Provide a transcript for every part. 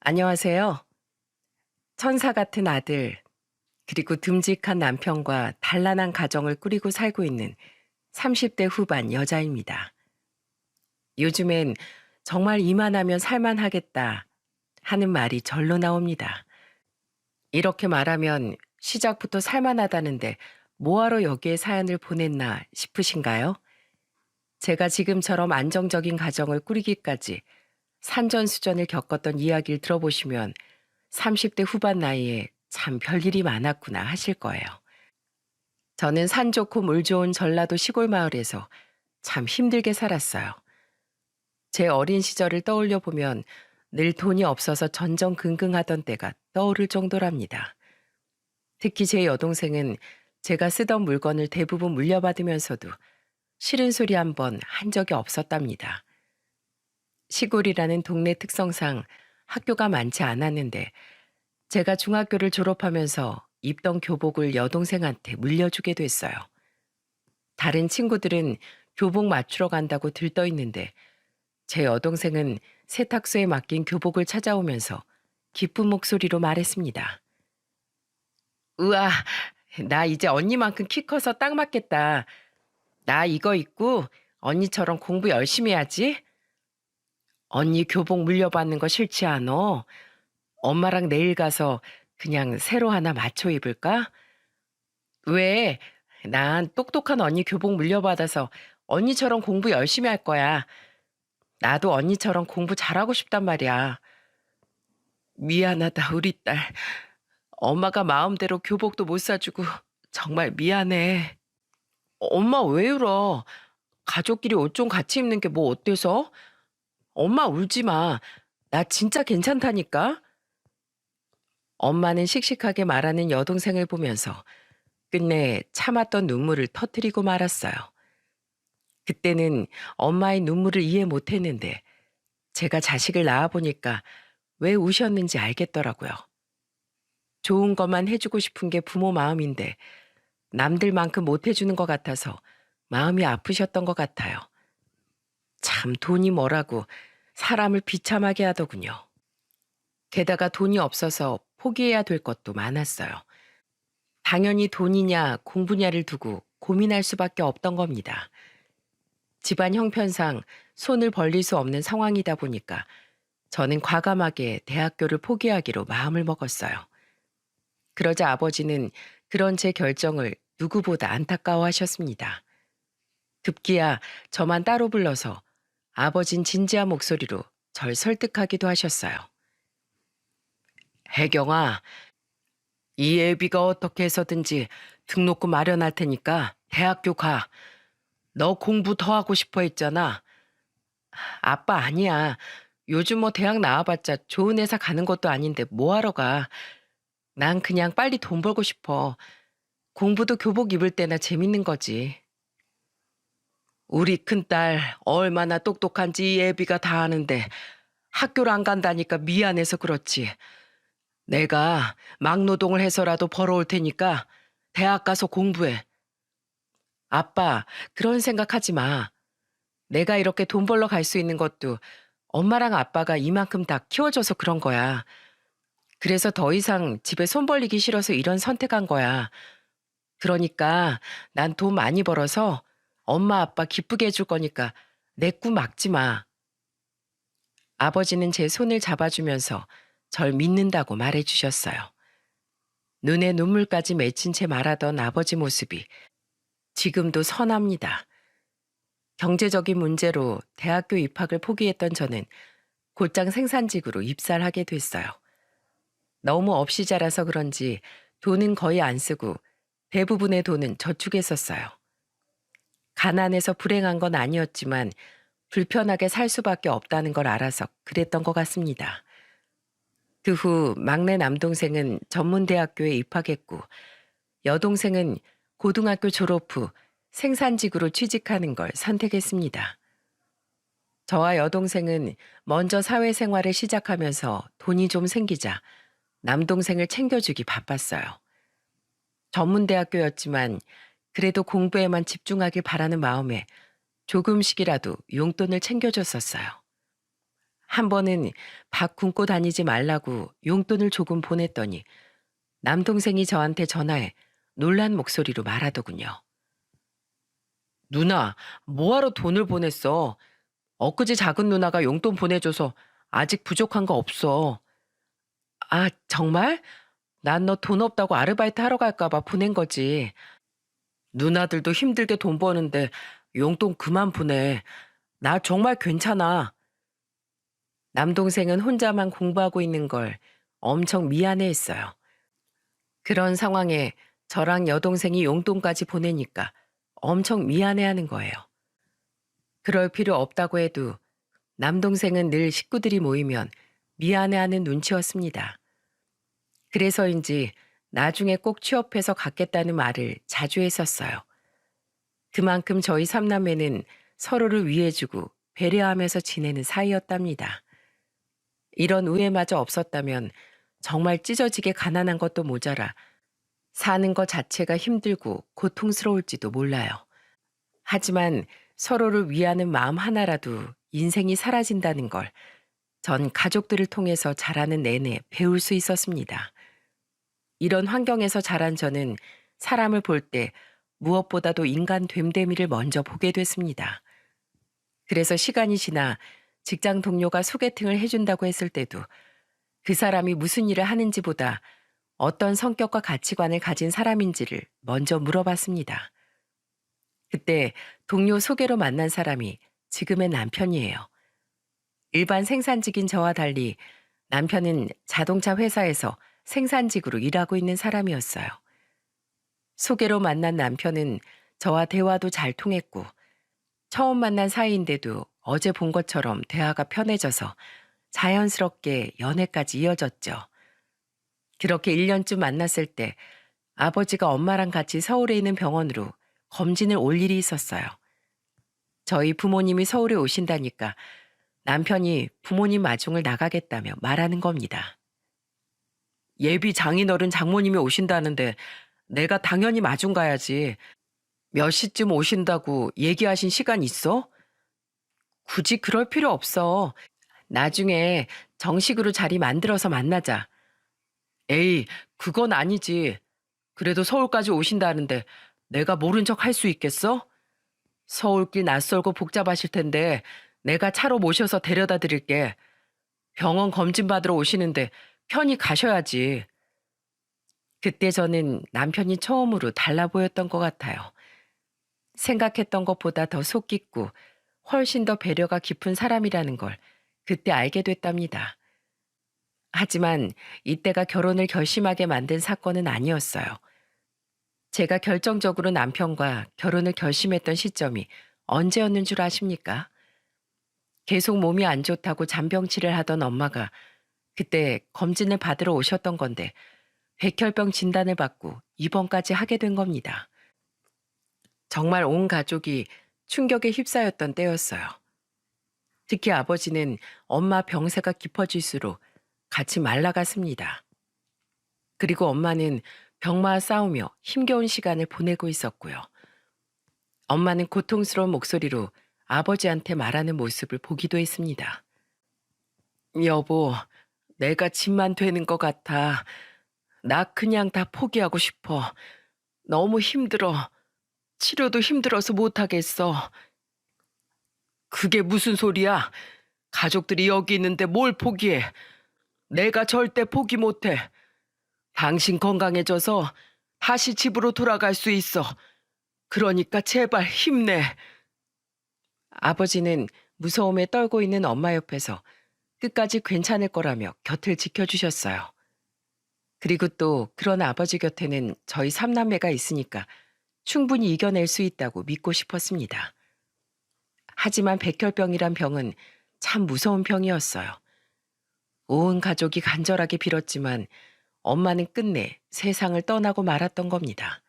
안녕하세요. 천사 같은 아들, 그리고 듬직한 남편과 단란한 가정을 꾸리고 살고 있는 30대 후반 여자입니다. 요즘엔 정말 이만하면 살만하겠다 하는 말이 절로 나옵니다. 이렇게 말하면 시작부터 살만하다는데 뭐하러 여기에 사연을 보냈나 싶으신가요? 제가 지금처럼 안정적인 가정을 꾸리기까지 산전수전을 겪었던 이야기를 들어보시면 30대 후반 나이에 참 별일이 많았구나 하실 거예요. 저는 산 좋고 물 좋은 전라도 시골 마을에서 참 힘들게 살았어요. 제 어린 시절을 떠올려 보면 늘 돈이 없어서 전전긍긍하던 때가 떠오를 정도랍니다. 특히 제 여동생은 제가 쓰던 물건을 대부분 물려받으면서도 싫은 소리 한 번 한 적이 없었답니다. 시골이라는 동네 특성상 학교가 많지 않았는데 제가 중학교를 졸업하면서 입던 교복을 여동생한테 물려주게 됐어요. 다른 친구들은 교복 맞추러 간다고 들떠 있는데 제 여동생은 세탁소에 맡긴 교복을 찾아오면서 기쁜 목소리로 말했습니다. 우와, 나 이제 언니만큼 키 커서 딱 맞겠다. 나 이거 입고 언니처럼 공부 열심히 해야지. 언니 교복 물려받는 거 싫지 않어? 엄마랑 내일 가서 그냥 새로 하나 맞춰 입을까? 왜? 난 똑똑한 언니 교복 물려받아서 언니처럼 공부 열심히 할 거야. 나도 언니처럼 공부 잘하고 싶단 말이야. 미안하다, 우리 딸. 엄마가 마음대로 교복도 못 사주고 정말 미안해. 엄마 왜 울어? 가족끼리 옷 좀 같이 입는 게 뭐 어때서? 엄마 울지 마. 나 진짜 괜찮다니까? 엄마는 씩씩하게 말하는 여동생을 보면서 끝내 참았던 눈물을 터뜨리고 말았어요. 그때는 엄마의 눈물을 이해 못했는데 제가 자식을 낳아보니까 왜 우셨는지 알겠더라고요. 좋은 것만 해주고 싶은 게 부모 마음인데 남들만큼 못해주는 것 같아서 마음이 아프셨던 것 같아요. 참 돈이 뭐라고 사람을 비참하게 하더군요. 게다가 돈이 없어서 포기해야 될 것도 많았어요. 당연히 돈이냐 공부냐를 두고 고민할 수밖에 없던 겁니다. 집안 형편상 손을 벌릴 수 없는 상황이다 보니까 저는 과감하게 대학교를 포기하기로 마음을 먹었어요. 그러자 아버지는 그런 제 결정을 누구보다 안타까워하셨습니다. 급기야 저만 따로 불러서 아버진 진지한 목소리로 절 설득하기도 하셨어요. 혜경아, 이 애비가 어떻게 해서든지 등록금 마련할 테니까 대학교 가. 너 공부 더 하고 싶어 했잖아. 아빠 아니야. 요즘 뭐 대학 나와봤자 좋은 회사 가는 것도 아닌데 뭐하러 가. 난 그냥 빨리 돈 벌고 싶어. 공부도 교복 입을 때나 재밌는 거지. 우리 큰딸 얼마나 똑똑한지 이 애비가 다 아는데 학교를 안 간다니까 미안해서 그렇지. 내가 막노동을 해서라도 벌어올 테니까 대학 가서 공부해. 아빠, 그런 생각하지 마. 내가 이렇게 돈 벌러 갈 수 있는 것도 엄마랑 아빠가 이만큼 다 키워줘서 그런 거야. 그래서 더 이상 집에 손 벌리기 싫어서 이런 선택한 거야. 그러니까 난 돈 많이 벌어서 엄마 아빠 기쁘게 해줄 거니까 내 꿈 막지 마. 아버지는 제 손을 잡아주면서 절 믿는다고 말해주셨어요. 눈에 눈물까지 맺힌 채 말하던 아버지 모습이 지금도 선합니다. 경제적인 문제로 대학교 입학을 포기했던 저는 곧장 생산직으로 입사를 하게 됐어요. 너무 없이 자라서 그런지 돈은 거의 안 쓰고 대부분의 돈은 저축했었어요. 가난해서 불행한 건 아니었지만 불편하게 살 수밖에 없다는 걸 알아서 그랬던 것 같습니다. 그 후 막내 남동생은 전문대학교에 입학했고 여동생은 고등학교 졸업 후 생산직으로 취직하는 걸 선택했습니다. 저와 여동생은 먼저 사회생활을 시작하면서 돈이 좀 생기자 남동생을 챙겨주기 바빴어요. 전문대학교였지만 그래도 공부에만 집중하길 바라는 마음에 조금씩이라도 용돈을 챙겨줬었어요. 한 번은 밥 굶고 다니지 말라고 용돈을 조금 보냈더니 남동생이 저한테 전화해 놀란 목소리로 말하더군요. 누나, 뭐하러 돈을 보냈어? 엊그제 작은 누나가 용돈 보내줘서 아직 부족한 거 없어. 아, 정말? 난 너 돈 없다고 아르바이트 하러 갈까 봐 보낸 거지. 누나들도 힘들게 돈 버는데 용돈 그만 보내. 나 정말 괜찮아. 남동생은 혼자만 공부하고 있는 걸 엄청 미안해했어요. 그런 상황에 저랑 여동생이 용돈까지 보내니까 엄청 미안해하는 거예요. 그럴 필요 없다고 해도 남동생은 늘 식구들이 모이면 미안해하는 눈치였습니다. 그래서인지 나중에 꼭 취업해서 갖겠다는 말을 자주 했었어요. 그만큼 저희 삼남매는 서로를 위해주고 배려하면서 지내는 사이였답니다. 이런 우애마저 없었다면 정말 찢어지게 가난한 것도 모자라 사는 것 자체가 힘들고 고통스러울지도 몰라요. 하지만 서로를 위하는 마음 하나라도 인생이 사라진다는 걸 전 가족들을 통해서 자라는 내내 배울 수 있었습니다. 이런 환경에서 자란 저는 사람을 볼 때 무엇보다도 인간 됨됨이를 먼저 보게 됐습니다. 그래서 시간이 지나 직장 동료가 소개팅을 해준다고 했을 때도 그 사람이 무슨 일을 하는지보다 어떤 성격과 가치관을 가진 사람인지를 먼저 물어봤습니다. 그때 동료 소개로 만난 사람이 지금의 남편이에요. 일반 생산직인 저와 달리 남편은 자동차 회사에서 생산직으로 일하고 있는 사람이었어요. 소개로 만난 남편은 저와 대화도 잘 통했고 처음 만난 사이인데도 어제 본 것처럼 대화가 편해져서 자연스럽게 연애까지 이어졌죠. 그렇게 1년쯤 만났을 때 아버지가 엄마랑 같이 서울에 있는 병원으로 검진을 올 일이 있었어요. 저희 부모님이 서울에 오신다니까 남편이 부모님 마중을 나가겠다며 말하는 겁니다. 예비 장인어른 장모님이 오신다는데 내가 당연히 마중 가야지. 몇 시쯤 오신다고 얘기하신 시간 있어? 굳이 그럴 필요 없어. 나중에 정식으로 자리 만들어서 만나자. 에이, 그건 아니지. 그래도 서울까지 오신다는데 내가 모른 척 할 수 있겠어? 서울길 낯설고 복잡하실 텐데 내가 차로 모셔서 데려다 드릴게. 병원 검진 받으러 오시는데 편히 가셔야지. 그때 저는 남편이 처음으로 달라 보였던 것 같아요. 생각했던 것보다 더 속 깊고 훨씬 더 배려가 깊은 사람이라는 걸 그때 알게 됐답니다. 하지만 이때가 결혼을 결심하게 만든 사건은 아니었어요. 제가 결정적으로 남편과 결혼을 결심했던 시점이 언제였는 줄 아십니까? 계속 몸이 안 좋다고 잔병치레를 하던 엄마가 그때 검진을 받으러 오셨던 건데 백혈병 진단을 받고 입원까지 하게 된 겁니다. 정말 온 가족이 충격에 휩싸였던 때였어요. 특히 아버지는 엄마 병세가 깊어질수록 같이 말라갔습니다. 그리고 엄마는 병마와 싸우며 힘겨운 시간을 보내고 있었고요. 엄마는 고통스러운 목소리로 아버지한테 말하는 모습을 보기도 했습니다. 여보, 내가 집만 되는 것 같아. 나 그냥 다 포기하고 싶어. 너무 힘들어. 치료도 힘들어서 못하겠어. 그게 무슨 소리야? 가족들이 여기 있는데 뭘 포기해? 내가 절대 포기 못해. 당신 건강해져서 다시 집으로 돌아갈 수 있어. 그러니까 제발 힘내. 아버지는 무서움에 떨고 있는 엄마 옆에서 끝까지 괜찮을 거라며 곁을 지켜주셨어요. 그리고 또 그런 아버지 곁에는 저희 삼남매가 있으니까 충분히 이겨낼 수 있다고 믿고 싶었습니다. 하지만 백혈병이란 병은 참 무서운 병이었어요. 온 가족이 간절하게 빌었지만 엄마는 끝내 세상을 떠나고 말았던 겁니다.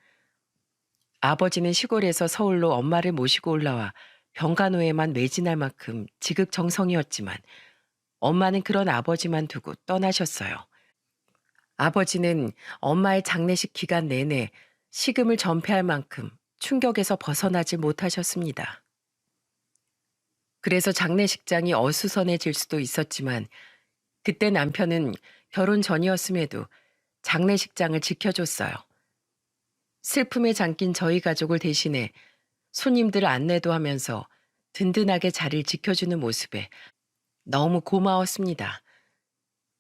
아버지는 시골에서 서울로 엄마를 모시고 올라와 병간호에만 매진할 만큼 지극정성이었지만 엄마는 그런 아버지만 두고 떠나셨어요. 아버지는 엄마의 장례식 기간 내내 식음을 전폐할 만큼 충격에서 벗어나지 못하셨습니다. 그래서 장례식장이 어수선해질 수도 있었지만 그때 남편은 결혼 전이었음에도 장례식장을 지켜줬어요. 슬픔에 잠긴 저희 가족을 대신해 손님들 안내도 하면서 든든하게 자리를 지켜주는 모습에 너무 고마웠습니다.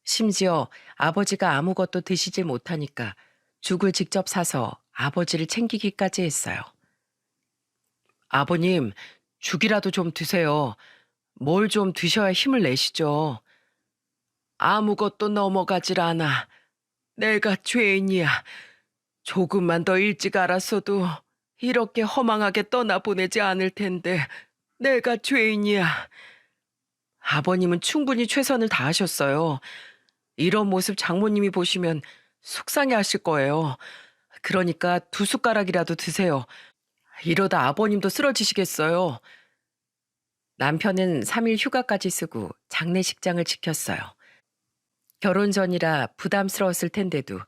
심지어 아버지가 아무것도 드시질 못하니까 죽을 직접 사서 아버지를 챙기기까지 했어요. 아버님, 죽이라도 좀 드세요. 뭘 좀 드셔야 힘을 내시죠. 아무것도 넘어가질 않아. 내가 죄인이야. 조금만 더 일찍 알았어도 이렇게 허망하게 떠나보내지 않을 텐데 내가 죄인이야. 아버님은 충분히 최선을 다하셨어요. 이런 모습 장모님이 보시면 속상해하실 거예요. 그러니까 두 숟가락이라도 드세요. 이러다 아버님도 쓰러지시겠어요. 남편은 3일 휴가까지 쓰고 장례식장을 지켰어요. 결혼 전이라 부담스러웠을 텐데도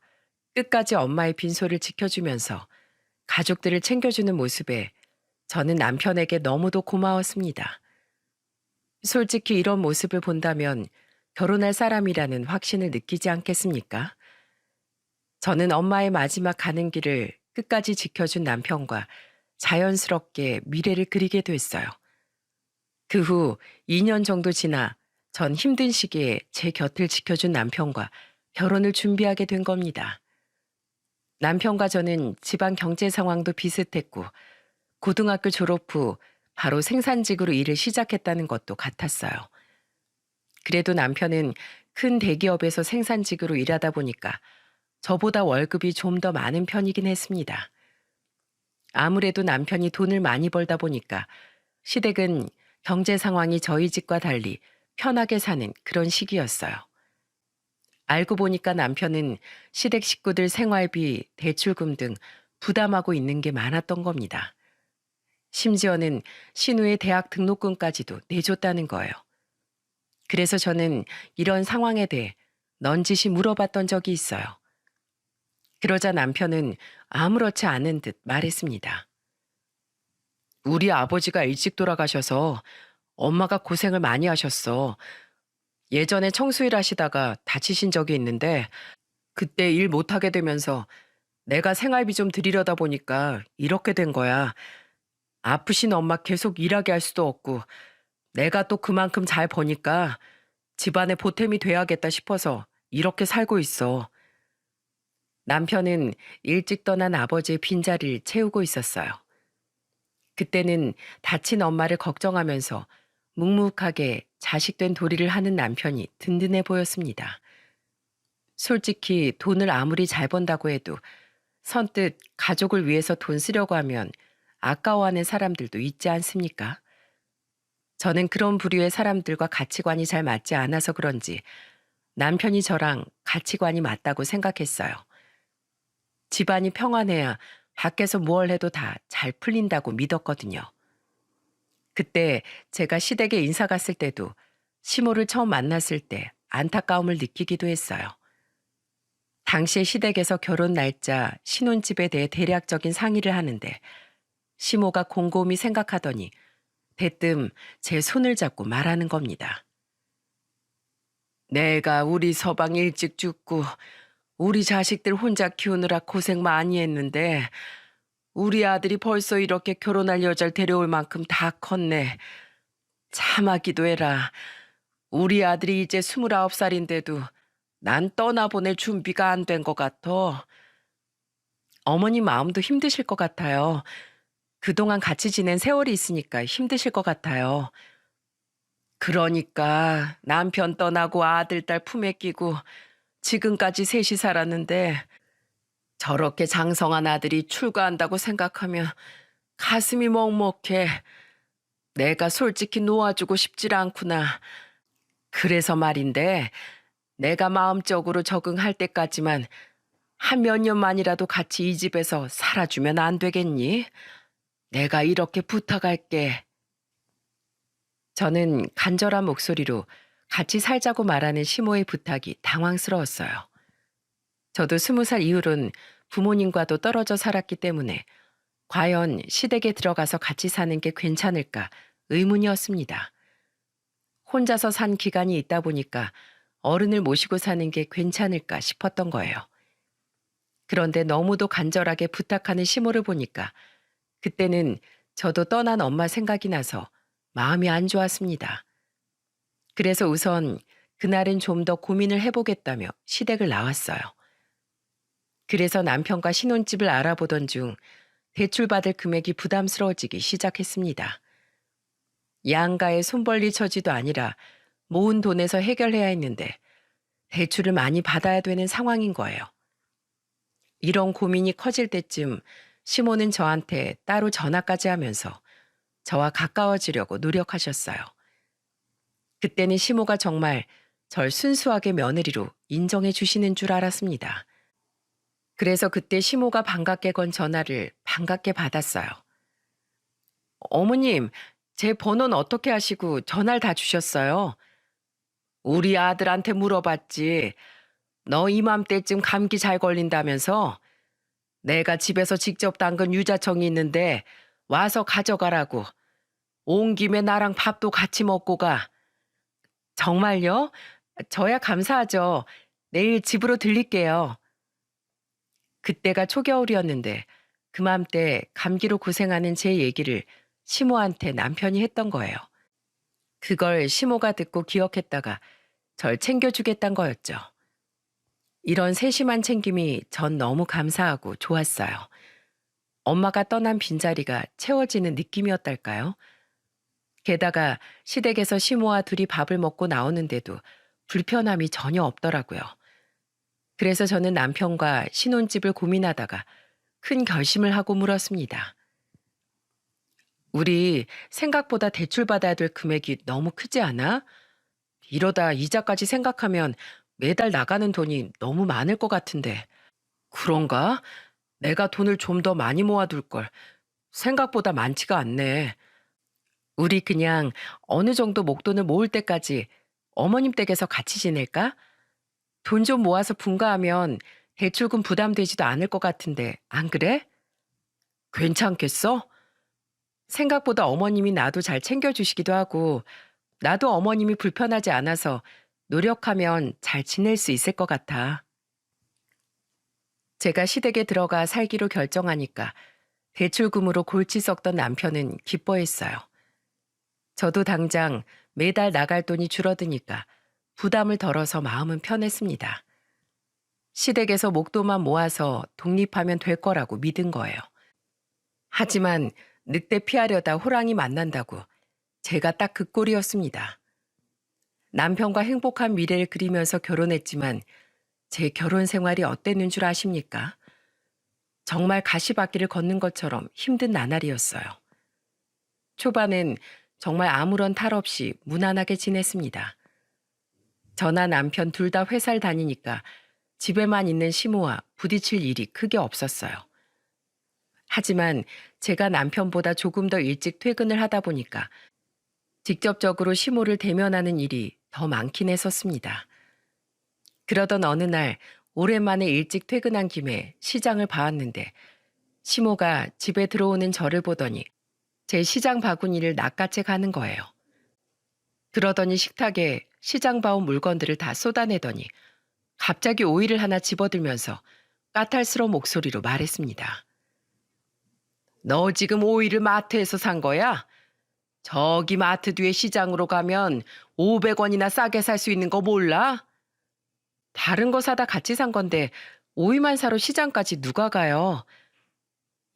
끝까지 엄마의 빈소를 지켜주면서 가족들을 챙겨주는 모습에 저는 남편에게 너무도 고마웠습니다. 솔직히 이런 모습을 본다면 결혼할 사람이라는 확신을 느끼지 않겠습니까? 저는 엄마의 마지막 가는 길을 끝까지 지켜준 남편과 자연스럽게 미래를 그리게 됐어요. 그 후 2년 정도 지나 전 힘든 시기에 제 곁을 지켜준 남편과 결혼을 준비하게 된 겁니다. 남편과 저는 집안 경제 상황도 비슷했고 고등학교 졸업 후 바로 생산직으로 일을 시작했다는 것도 같았어요. 그래도 남편은 큰 대기업에서 생산직으로 일하다 보니까 저보다 월급이 좀 더 많은 편이긴 했습니다. 아무래도 남편이 돈을 많이 벌다 보니까 시댁은 경제 상황이 저희 집과 달리 편하게 사는 그런 시기였어요. 알고 보니까 남편은 시댁 식구들 생활비, 대출금 등 부담하고 있는 게 많았던 겁니다. 심지어는 신우의 대학 등록금까지도 내줬다는 거예요. 그래서 저는 이런 상황에 대해 넌지시 물어봤던 적이 있어요. 그러자 남편은 아무렇지 않은 듯 말했습니다. 우리 아버지가 일찍 돌아가셔서 엄마가 고생을 많이 하셨어. 예전에 청수일 하시다가 다치신 적이 있는데 그때 일 못하게 되면서 내가 생활비 좀 드리려다 보니까 이렇게 된 거야. 아프신 엄마 계속 일하게 할 수도 없고 내가 또 그만큼 잘 버니까 집안에 보탬이 돼야겠다 싶어서 이렇게 살고 있어. 남편은 일찍 떠난 아버지의 빈자리를 채우고 있었어요. 그때는 다친 엄마를 걱정하면서 묵묵하게 자식된 도리를 하는 남편이 든든해 보였습니다. 솔직히 돈을 아무리 잘 번다고 해도 선뜻 가족을 위해서 돈 쓰려고 하면 아까워하는 사람들도 있지 않습니까? 저는 그런 부류의 사람들과 가치관이 잘 맞지 않아서 그런지 남편이 저랑 가치관이 맞다고 생각했어요. 집안이 평안해야 밖에서 무얼 해도 다 잘 풀린다고 믿었거든요. 그때 제가 시댁에 인사 갔을 때도 시모를 처음 만났을 때 안타까움을 느끼기도 했어요. 당시에 시댁에서 결혼 날짜, 신혼집에 대해 대략적인 상의를 하는데 시모가 곰곰이 생각하더니 대뜸 제 손을 잡고 말하는 겁니다. 내가 우리 서방 일찍 죽고 우리 자식들 혼자 키우느라 고생 많이 했는데 우리 아들이 벌써 이렇게 결혼할 여자를 데려올 만큼 다 컸네. 참하기도 해라. 우리 아들이 이제 29살인데도 난 떠나보낼 준비가 안 된 것 같아. 어머니 마음도 힘드실 것 같아요. 그동안 같이 지낸 세월이 있으니까 힘드실 것 같아요. 그러니까 남편 떠나고 아들, 딸 품에 끼고 지금까지 셋이 살았는데 저렇게 장성한 아들이 출가한다고 생각하면 가슴이 먹먹해. 내가 솔직히 놓아주고 싶질 않구나. 그래서 말인데 내가 마음적으로 적응할 때까지만 한 몇 년만이라도 같이 이 집에서 살아주면 안 되겠니? 내가 이렇게 부탁할게. 저는 간절한 목소리로 같이 살자고 말하는 시모의 부탁이 당황스러웠어요. 저도 20살 이후론 부모님과도 떨어져 살았기 때문에 과연 시댁에 들어가서 같이 사는 게 괜찮을까 의문이었습니다. 혼자서 산 기간이 있다 보니까 어른을 모시고 사는 게 괜찮을까 싶었던 거예요. 그런데 너무도 간절하게 부탁하는 시모를 보니까 그때는 저도 떠난 엄마 생각이 나서 마음이 안 좋았습니다. 그래서 우선 그날은 좀 더 고민을 해보겠다며 시댁을 나왔어요. 그래서 남편과 신혼집을 알아보던 중 대출받을 금액이 부담스러워지기 시작했습니다. 양가의 손벌릴 처지도 아니라 모은 돈에서 해결해야 했는데 대출을 많이 받아야 되는 상황인 거예요. 이런 고민이 커질 때쯤 시모는 저한테 따로 전화까지 하면서 저와 가까워지려고 노력하셨어요. 그때는 시모가 정말 절 순수하게 며느리로 인정해 주시는 줄 알았습니다. 그래서 그때 시모가 반갑게 건 전화를 반갑게 받았어요. 어머님, 제 번호는 어떻게 하시고 전화를 다 주셨어요? 우리 아들한테 물어봤지. 너 이맘때쯤 감기 잘 걸린다면서? 내가 집에서 직접 담근 유자청이 있는데 와서 가져가라고. 온 김에 나랑 밥도 같이 먹고 가. 정말요? 저야 감사하죠. 내일 집으로 들릴게요. 그때가 초겨울이었는데 그맘때 감기로 고생하는 제 얘기를 시모한테 남편이 했던 거예요. 그걸 시모가 듣고 기억했다가 절 챙겨주겠단 거였죠. 이런 세심한 챙김이 전 너무 감사하고 좋았어요. 엄마가 떠난 빈자리가 채워지는 느낌이었달까요? 게다가 시댁에서 시모와 둘이 밥을 먹고 나오는데도 불편함이 전혀 없더라고요. 그래서 저는 남편과 신혼집을 고민하다가 큰 결심을 하고 물었습니다. 우리 생각보다 대출받아야 될 금액이 너무 크지 않아? 이러다 이자까지 생각하면 매달 나가는 돈이 너무 많을 것 같은데. 그런가? 내가 돈을 좀 더 많이 모아둘 걸. 생각보다 많지가 않네. 우리 그냥 어느 정도 목돈을 모을 때까지 어머님 댁에서 같이 지낼까? 돈 좀 모아서 분가하면 대출금 부담되지도 않을 것 같은데, 안 그래? 괜찮겠어? 생각보다 어머님이 나도 잘 챙겨주시기도 하고, 나도 어머님이 불편하지 않아서 노력하면 잘 지낼 수 있을 것 같아. 제가 시댁에 들어가 살기로 결정하니까 대출금으로 골치 썩던 남편은 기뻐했어요. 저도 당장 매달 나갈 돈이 줄어드니까 부담을 덜어서 마음은 편했습니다. 시댁에서 목돈만 모아서 독립하면 될 거라고 믿은 거예요. 하지만 늑대 피하려다 호랑이 만난다고 제가 딱 그 꼴이었습니다. 남편과 행복한 미래를 그리면서 결혼했지만 제 결혼 생활이 어땠는 줄 아십니까? 정말 가시밭길을 걷는 것처럼 힘든 나날이었어요. 초반엔 정말 아무런 탈 없이 무난하게 지냈습니다. 저나 남편 둘 다 회사를 다니니까 집에만 있는 시모와 부딪힐 일이 크게 없었어요. 하지만 제가 남편보다 조금 더 일찍 퇴근을 하다 보니까 직접적으로 시모를 대면하는 일이 더 많긴 했었습니다. 그러던 어느 날 오랜만에 일찍 퇴근한 김에 시장을 봐왔는데 시모가 집에 들어오는 저를 보더니 제 시장 바구니를 낚아채 가는 거예요. 그러더니 식탁에 시장 봐온 물건들을 다 쏟아내더니 갑자기 오이를 하나 집어들면서 까탈스러운 목소리로 말했습니다. 너 지금 오이를 마트에서 산 거야? 저기 마트 뒤에 시장으로 가면 500원이나 싸게 살 수 있는 거 몰라? 다른 거 사다 같이 산 건데 오이만 사러 시장까지 누가 가요?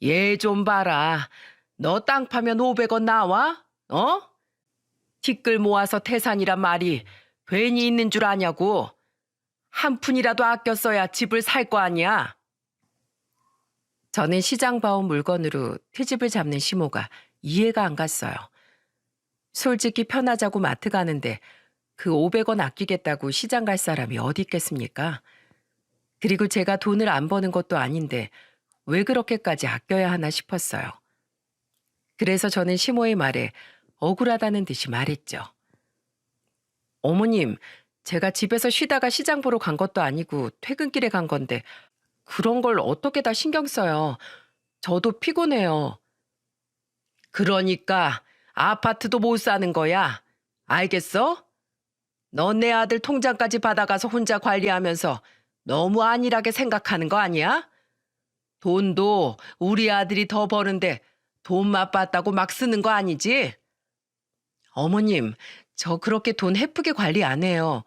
얘 좀 봐라. 너 땅 파면 500원 나와? 어? 티끌 모아서 태산이란 말이 괜히 있는 줄 아냐고. 한 푼이라도 아껴 써야 집을 살 거 아니야. 저는 시장 봐온 물건으로 트집을 잡는 시모가 이해가 안 갔어요. 솔직히 편하자고 마트 가는데 그 500원 아끼겠다고 시장 갈 사람이 어디 있겠습니까? 그리고 제가 돈을 안 버는 것도 아닌데 왜 그렇게까지 아껴야 하나 싶었어요. 그래서 저는 시모의 말에 억울하다는 듯이 말했죠. 어머님, 제가 집에서 쉬다가 시장 보러 간 것도 아니고 퇴근길에 간 건데 그런 걸 어떻게 다 신경 써요. 저도 피곤해요. 그러니까 아파트도 못 사는 거야. 알겠어? 넌 내 아들 통장까지 받아가서 혼자 관리하면서 너무 안일하게 생각하는 거 아니야? 돈도 우리 아들이 더 버는데 돈 맛봤다고 막 쓰는 거 아니지? 어머님, 저 그렇게 돈 헤프게 관리 안 해요.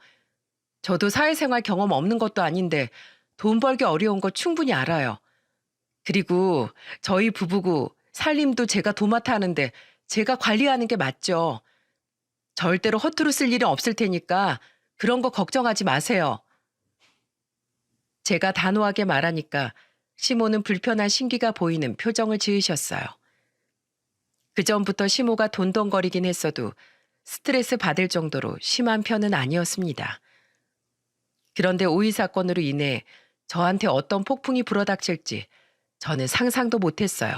저도 사회생활 경험 없는 것도 아닌데 돈 벌기 어려운 거 충분히 알아요. 그리고 저희 부부고 살림도 제가 도맡아 하는데 제가 관리하는 게 맞죠. 절대로 허투루 쓸 일은 없을 테니까 그런 거 걱정하지 마세요. 제가 단호하게 말하니까 시모는 불편한 신기가 보이는 표정을 지으셨어요. 그전부터 시모가 돈덩거리긴 했어도 스트레스 받을 정도로 심한 편은 아니었습니다. 그런데 오이 사건으로 인해 저한테 어떤 폭풍이 불어닥칠지 저는 상상도 못했어요.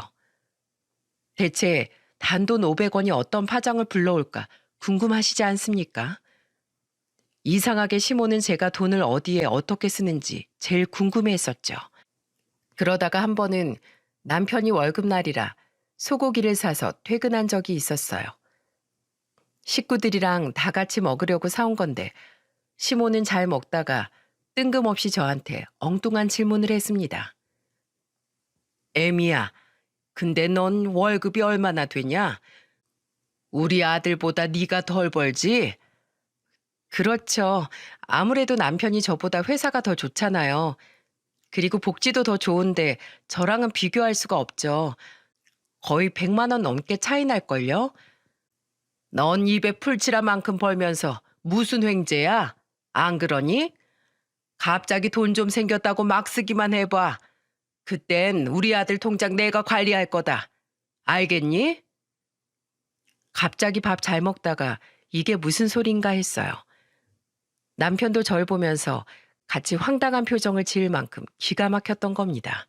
대체 단돈 500원이 어떤 파장을 불러올까 궁금하시지 않습니까? 이상하게 시모는 제가 돈을 어디에 어떻게 쓰는지 제일 궁금해했었죠. 그러다가 한 번은 남편이 월급날이라 소고기를 사서 퇴근한 적이 있었어요. 식구들이랑 다 같이 먹으려고 사온 건데 시모는 잘 먹다가 뜬금없이 저한테 엉뚱한 질문을 했습니다. 애미야, 근데 넌 월급이 얼마나 되냐? 우리 아들보다 네가 덜 벌지? 그렇죠. 아무래도 남편이 저보다 회사가 더 좋잖아요. 그리고 복지도 더 좋은데 저랑은 비교할 수가 없죠. 거의 100만 원 넘게 차이 날걸요? 넌 입에 풀칠한 만큼 벌면서 무슨 횡재야? 안 그러니? 갑자기 돈 좀 생겼다고 막 쓰기만 해봐. 그땐 우리 아들 통장 내가 관리할 거다. 알겠니? 갑자기 밥 잘 먹다가 이게 무슨 소린가 했어요. 남편도 절 보면서 같이 황당한 표정을 지을 만큼 기가 막혔던 겁니다.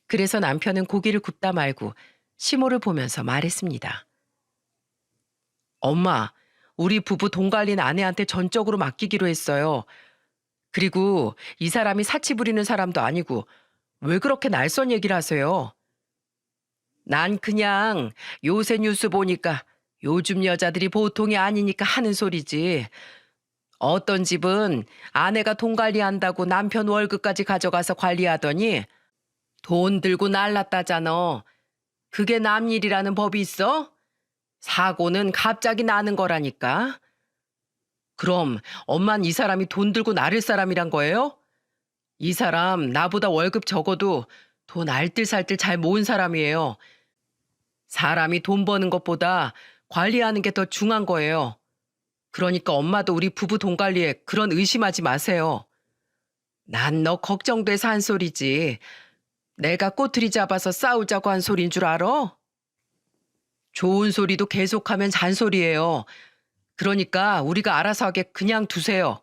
그래서 남편은 고기를 굽다 말고 시모를 보면서 말했습니다. 엄마, 우리 부부 돈 관리는 아내한테 전적으로 맡기기로 했어요. 그리고 이 사람이 사치 부리는 사람도 아니고 왜 그렇게 날선 얘기를 하세요? 난 그냥 요새 뉴스 보니까 요즘 여자들이 보통이 아니니까 하는 소리지. 어떤 집은 아내가 돈 관리한다고 남편 월급까지 가져가서 관리하더니 돈 들고 날랐다잖아. 그게 남 일이라는 법이 있어? 사고는 갑자기 나는 거라니까. 그럼 엄만 이 사람이 돈 들고 나를 사람이란 거예요? 이 사람 나보다 월급 적어도 돈 알뜰살뜰 잘 모은 사람이에요. 사람이 돈 버는 것보다 관리하는 게 더 중요한 거예요. 그러니까 엄마도 우리 부부 돈 관리에 그런 의심하지 마세요. 난 너 걱정돼서 한 소리지. 내가 꼬투리 잡아서 싸우자고 한 소린 줄 알아? 좋은 소리도 계속하면 잔소리예요. 그러니까 우리가 알아서 하게 그냥 두세요.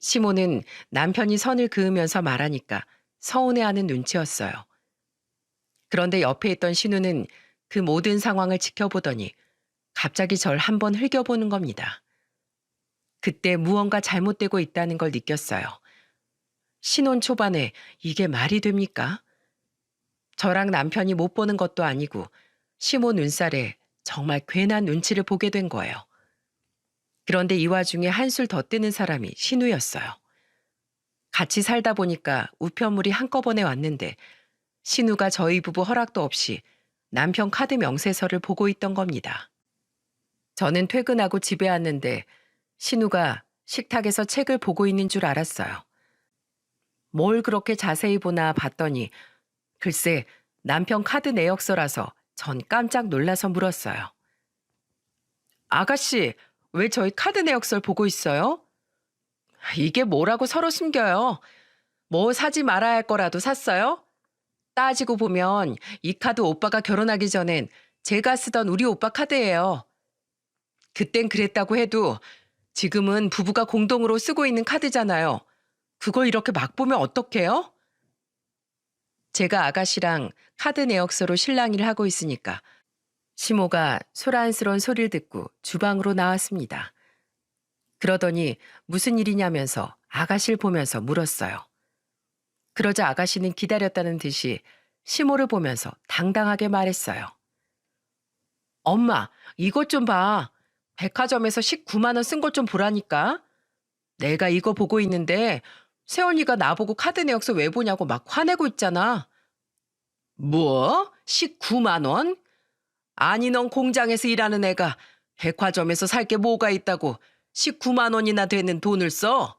시모는 남편이 선을 그으면서 말하니까 서운해하는 눈치였어요. 그런데 옆에 있던 신우는 그 모든 상황을 지켜보더니 갑자기 절 한번 흘겨보는 겁니다. 그때 무언가 잘못되고 있다는 걸 느꼈어요. 신혼 초반에 이게 말이 됩니까? 저랑 남편이 못 보는 것도 아니고 시모 눈살에 정말 괜한 눈치를 보게 된 거예요. 그런데 이 와중에 한술 더 뜨는 사람이 신우였어요. 같이 살다 보니까 우편물이 한꺼번에 왔는데 신우가 저희 부부 허락도 없이 남편 카드 명세서를 보고 있던 겁니다. 저는 퇴근하고 집에 왔는데 신우가 식탁에서 책을 보고 있는 줄 알았어요. 뭘 그렇게 자세히 보나 봤더니 글쎄 남편 카드 내역서라서 전 깜짝 놀라서 물었어요. 아가씨, 왜 저희 카드 내역서를 보고 있어요? 이게 뭐라고 서로 숨겨요? 뭐 사지 말아야 할 거라도 샀어요? 따지고 보면 이 카드 오빠가 결혼하기 전엔 제가 쓰던 우리 오빠 카드예요. 그땐 그랬다고 해도 지금은 부부가 공동으로 쓰고 있는 카드잖아요. 그걸 이렇게 막 보면 어떡해요? 제가 아가씨랑 카드 내역서로 실랑이를 하고 있으니까 시모가 소란스러운 소리를 듣고 주방으로 나왔습니다. 그러더니 무슨 일이냐면서 아가씨를 보면서 물었어요. 그러자 아가씨는 기다렸다는 듯이 시모를 보면서 당당하게 말했어요. 엄마, 이것 좀 봐. 백화점에서 19만 원 쓴 것 좀 보라니까. 내가 이거 보고 있는데 세원이가 나보고 카드 내역서 왜 보냐고 막 화내고 있잖아. 뭐? 19만 원? 아니 넌 공장에서 일하는 애가 백화점에서 살 게 뭐가 있다고 19만 원이나 되는 돈을 써?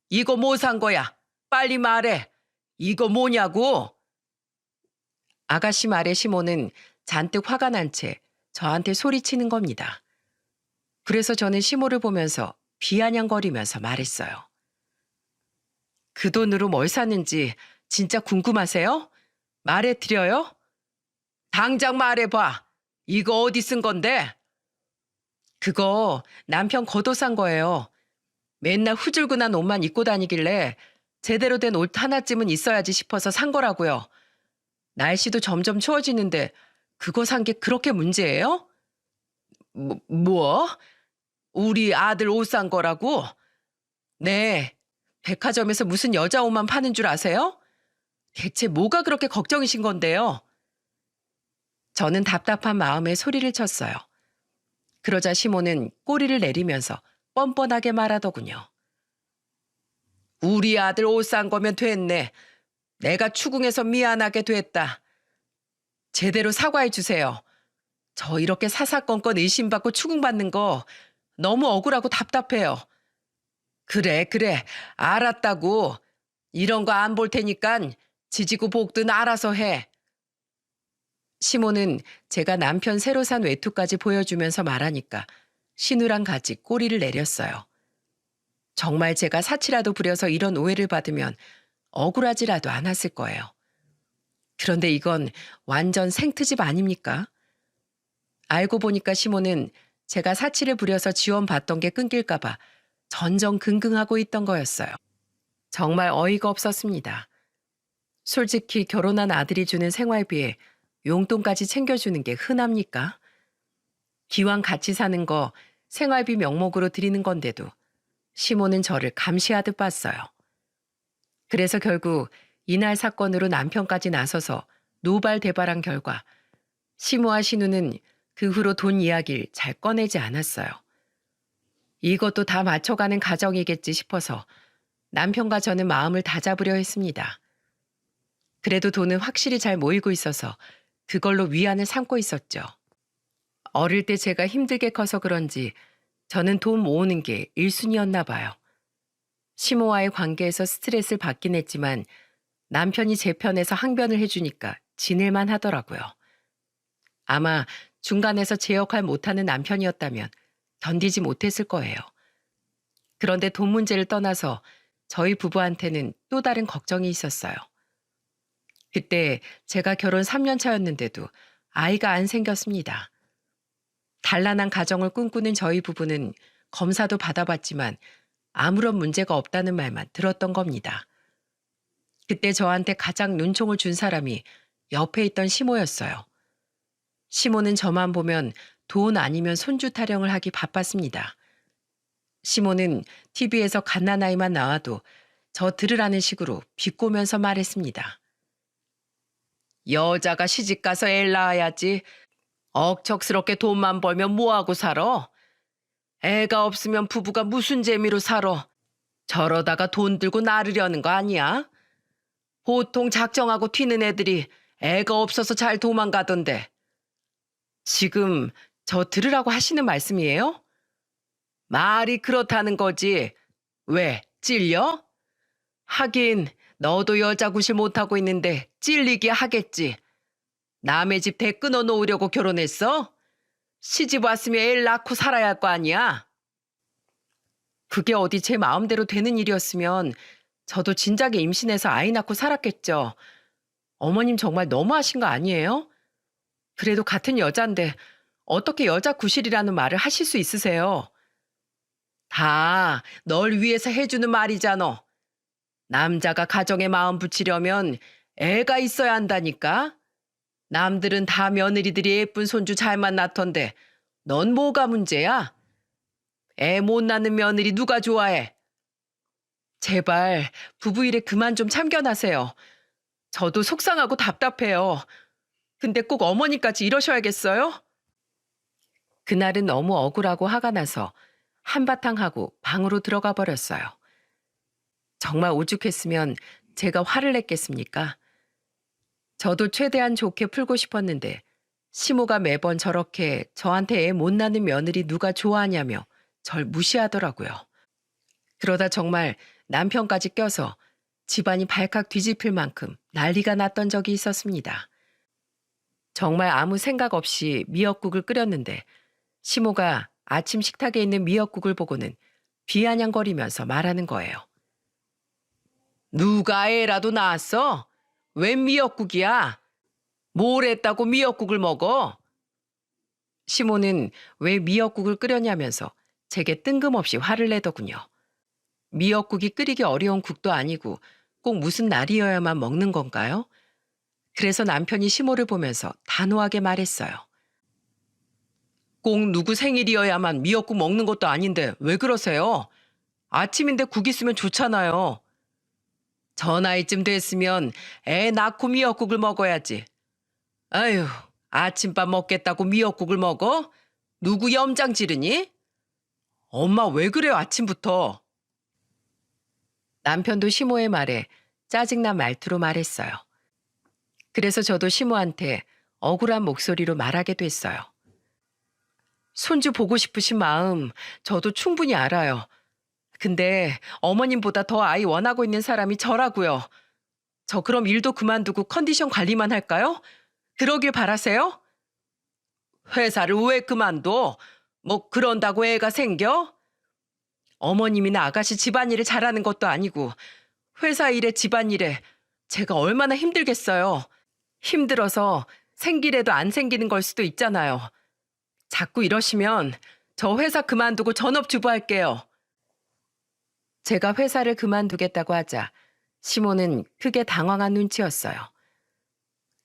이거 뭐 산 거야? 빨리 말해. 이거 뭐냐고? 아가씨 말에 시모는 잔뜩 화가 난 채 저한테 소리치는 겁니다. 그래서 저는 시모를 보면서 비아냥거리면서 말했어요. 그 돈으로 뭘 샀는지 진짜 궁금하세요? 말해드려요? 당장 말해봐. 이거 어디 쓴 건데? 그거 남편 겉옷 산 거예요. 맨날 후줄근한 옷만 입고 다니길래 제대로 된 옷 하나쯤은 있어야지 싶어서 산 거라고요. 날씨도 점점 추워지는데 그거 산 게 그렇게 문제예요? 뭐? 우리 아들 옷 산 거라고? 네. 백화점에서 무슨 여자 옷만 파는 줄 아세요? 대체 뭐가 그렇게 걱정이신 건데요? 저는 답답한 마음에 소리를 쳤어요. 그러자 시모는 꼬리를 내리면서 뻔뻔하게 말하더군요. 우리 아들 옷 산 거면 됐네. 내가 추궁해서 미안하게 됐다. 제대로 사과해 주세요. 저 이렇게 사사건건 의심받고 추궁받는 거 너무 억울하고 답답해요. 그래, 알았다고. 이런 거 안 볼 테니깐 지지고 볶든 알아서 해. 시모는 제가 남편 새로 산 외투까지 보여주면서 말하니까 신우랑 같이 꼬리를 내렸어요. 정말 제가 사치라도 부려서 이런 오해를 받으면 억울하지라도 않았을 거예요. 그런데 이건 완전 생트집 아닙니까? 알고 보니까 시모는 제가 사치를 부려서 지원받던 게 끊길까 봐 전전긍긍하고 있던 거였어요. 정말 어이가 없었습니다. 솔직히 결혼한 아들이 주는 생활비에 용돈까지 챙겨주는 게 흔합니까? 기왕 같이 사는 거 생활비 명목으로 드리는 건데도 시모는 저를 감시하듯 봤어요. 그래서 결국 이날 사건으로 남편까지 나서서 노발대발한 결과 시모와 신우는 그 후로 돈 이야기를 잘 꺼내지 않았어요. 이것도 다 맞춰가는 과정이겠지 싶어서 남편과 저는 마음을 다잡으려 했습니다. 그래도 돈은 확실히 잘 모이고 있어서 그걸로 위안을 삼고 있었죠. 어릴 때 제가 힘들게 커서 그런지 저는 돈 모으는 게 1순위였나 봐요. 시모와의 관계에서 스트레스를 받긴 했지만 남편이 제 편에서 항변을 해주니까 지낼만 하더라고요. 아마 중간에서 제 역할 못하는 남편이었다면 견디지 못했을 거예요. 그런데 돈 문제를 떠나서 저희 부부한테는 또 다른 걱정이 있었어요. 그때 제가 결혼 3년 차였는데도 아이가 안 생겼습니다. 단란한 가정을 꿈꾸는 저희 부부는 검사도 받아봤지만 아무런 문제가 없다는 말만 들었던 겁니다. 그때 저한테 가장 눈총을 준 사람이 옆에 있던 시모였어요. 시모는 저만 보면 돈 아니면 손주 타령을 하기 바빴습니다. 시모는 TV에서 갓난아이만 나와도 저 들으라는 식으로 비꼬면서 말했습니다. 여자가 시집가서 애 낳아야지. 억척스럽게 돈만 벌면 뭐하고 살아? 애가 없으면 부부가 무슨 재미로 살아? 저러다가 돈 들고 나르려는 거 아니야? 보통 작정하고 튀는 애들이 애가 없어서 잘 도망가던데. 지금 저 들으라고 하시는 말씀이에요? 말이 그렇다는 거지. 왜, 찔려? 하긴 너도 여자 구실 못하고 있는데 찔리기 하겠지. 남의 집 대 끊어 놓으려고 결혼했어? 시집 왔으면 애를 낳고 살아야 할 거 아니야? 그게 어디 제 마음대로 되는 일이었으면 저도 진작에 임신해서 아이 낳고 살았겠죠. 어머님 정말 너무하신 거 아니에요? 그래도 같은 여잔데 어떻게 여자 구실이라는 말을 하실 수 있으세요? 다 널 위해서 해주는 말이잖아. 남자가 가정에 마음 붙이려면 애가 있어야 한다니까. 남들은 다 며느리들이 예쁜 손주 잘만 낳던데 넌 뭐가 문제야? 애 못 낳는 며느리 누가 좋아해? 제발 부부 일에 그만 좀 참견하세요. 저도 속상하고 답답해요. 근데 꼭 어머니까지 이러셔야겠어요? 그날은 너무 억울하고 화가 나서 한바탕 하고 방으로 들어가 버렸어요. 정말 오죽했으면 제가 화를 냈겠습니까? 저도 최대한 좋게 풀고 싶었는데 시모가 매번 저렇게 저한테 애 못 낳는 며느리 누가 좋아하냐며 절 무시하더라고요. 그러다 정말 남편까지 껴서 집안이 발칵 뒤집힐 만큼 난리가 났던 적이 있었습니다. 정말 아무 생각 없이 미역국을 끓였는데 시모가 아침 식탁에 있는 미역국을 보고는 비아냥거리면서 말하는 거예요. 누가 애라도 낳았어? 웬 미역국이야? 뭘 했다고 미역국을 먹어? 시모는 왜 미역국을 끓였냐면서 제게 뜬금없이 화를 내더군요. 미역국이 끓이기 어려운 국도 아니고 꼭 무슨 날이어야만 먹는 건가요? 그래서 남편이 시모를 보면서 단호하게 말했어요. 꼭 누구 생일이어야만 미역국 먹는 것도 아닌데 왜 그러세요? 아침인데 국 있으면 좋잖아요. 저 나이쯤 됐으면 애 낳고 미역국을 먹어야지. 아휴, 아침밥 먹겠다고 미역국을 먹어? 누구 염장 지르니? 엄마 왜 그래요 아침부터? 남편도 시모의 말에 짜증난 말투로 말했어요. 그래서 저도 시모한테 억울한 목소리로 말하게 됐어요. 손주 보고 싶으신 마음 저도 충분히 알아요. 근데 어머님보다 더 아이 원하고 있는 사람이 저라고요. 저 그럼 일도 그만두고 컨디션 관리만 할까요? 그러길 바라세요? 회사를 왜 그만둬? 뭐 그런다고 애가 생겨? 어머님이나 아가씨 집안일을 잘하는 것도 아니고 회사 일에 집안일에 제가 얼마나 힘들겠어요. 힘들어서 생기래도 안 생기는 걸 수도 있잖아요. 자꾸 이러시면 저 회사 그만두고 전업주부 할게요. 제가 회사를 그만두겠다고 하자 시모는 크게 당황한 눈치였어요.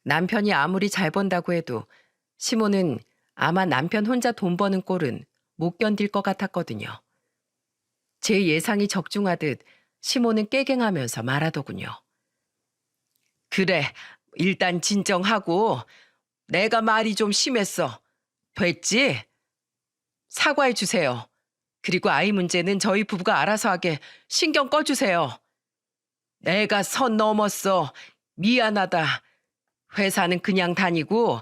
남편이 아무리 잘 번다고 해도 시모는 아마 남편 혼자 돈 버는 꼴은 못 견딜 것 같았거든요. 제 예상이 적중하듯 시모는 깨갱하면서 말하더군요. 그래, 일단 진정하고 내가 말이 좀 심했어. 됐지? 사과해 주세요. 그리고 아이 문제는 저희 부부가 알아서 하게 신경 꺼주세요. 내가 선 넘었어. 미안하다. 회사는 그냥 다니고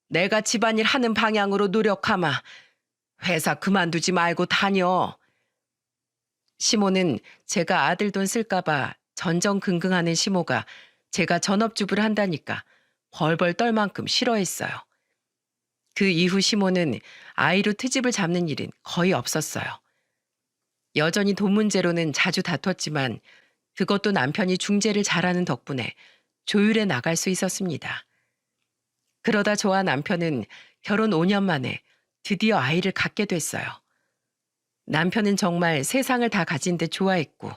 내가 집안일 하는 방향으로 노력하마. 회사 그만두지 말고 다녀. 시모는 제가 아들 돈 쓸까봐 전전긍긍하는 시모가 제가 전업주부를 한다니까 벌벌 떨 만큼 싫어했어요. 그 이후 시모는 아이로 트집을 잡는 일은 거의 없었어요. 여전히 돈 문제로는 자주 다퉜지만 그것도 남편이 중재를 잘하는 덕분에 조율해 나갈 수 있었습니다. 그러다 저와 남편은 결혼 5년 만에 드디어 아이를 갖게 됐어요. 남편은 정말 세상을 다 가진 듯 좋아했고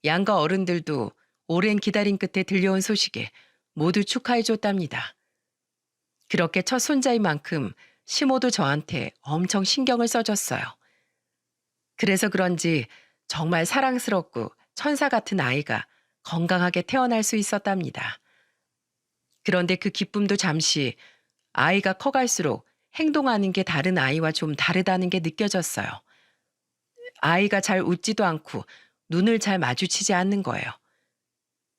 양가 어른들도 오랜 기다림 끝에 들려온 소식에 모두 축하해 줬답니다. 그렇게 첫 손자인 만큼 시모도 저한테 엄청 신경을 써줬어요. 그래서 그런지 정말 사랑스럽고 천사 같은 아이가 건강하게 태어날 수 있었답니다. 그런데 그 기쁨도 잠시 아이가 커갈수록 행동하는 게 다른 아이와 좀 다르다는 게 느껴졌어요. 아이가 잘 웃지도 않고 눈을 잘 마주치지 않는 거예요.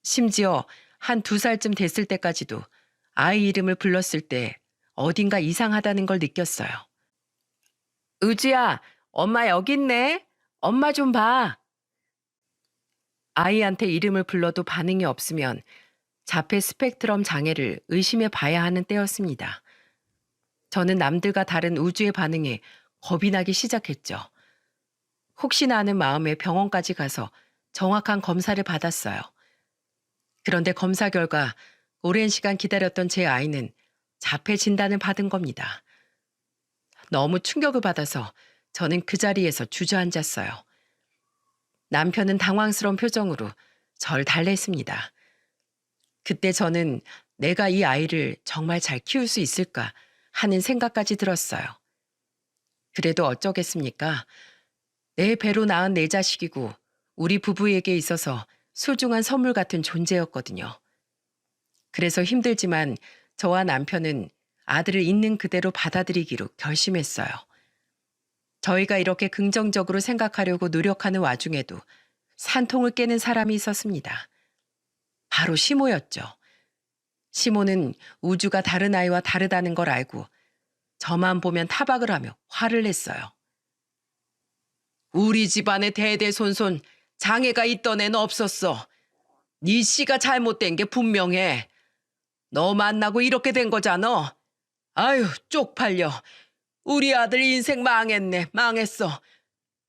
심지어 한 2살쯤 됐을 때까지도 아이 이름을 불렀을 때 어딘가 이상하다는 걸 느꼈어요. 의주야, 엄마 여기 있네. 엄마 좀 봐. 아이한테 이름을 불러도 반응이 없으면 자폐 스펙트럼 장애를 의심해 봐야 하는 때였습니다. 저는 남들과 다른 우주의 반응에 겁이 나기 시작했죠. 혹시나 하는 마음에 병원까지 가서 정확한 검사를 받았어요. 그런데 검사 결과 오랜 시간 기다렸던 제 아이는 자폐 진단을 받은 겁니다. 너무 충격을 받아서 저는 그 자리에서 주저앉았어요. 남편은 당황스러운 표정으로 절 달랬습니다. 그때 저는 내가 이 아이를 정말 잘 키울 수 있을까 하는 생각까지 들었어요. 그래도 어쩌겠습니까? 내 배로 낳은 내 자식이고 우리 부부에게 있어서 소중한 선물 같은 존재였거든요. 그래서 힘들지만 저와 남편은 아들을 있는 그대로 받아들이기로 결심했어요. 저희가 이렇게 긍정적으로 생각하려고 노력하는 와중에도 산통을 깨는 사람이 있었습니다. 바로 시모였죠. 시모는 우주가 다른 아이와 다르다는 걸 알고 저만 보면 타박을 하며 화를 냈어요. 우리 집안에 대대손손 장애가 있던 애는 없었어. 네 씨가 잘못된 게 분명해. 너 만나고 이렇게 된 거잖아. 아유, 쪽팔려. 우리 아들 인생 망했네. 망했어.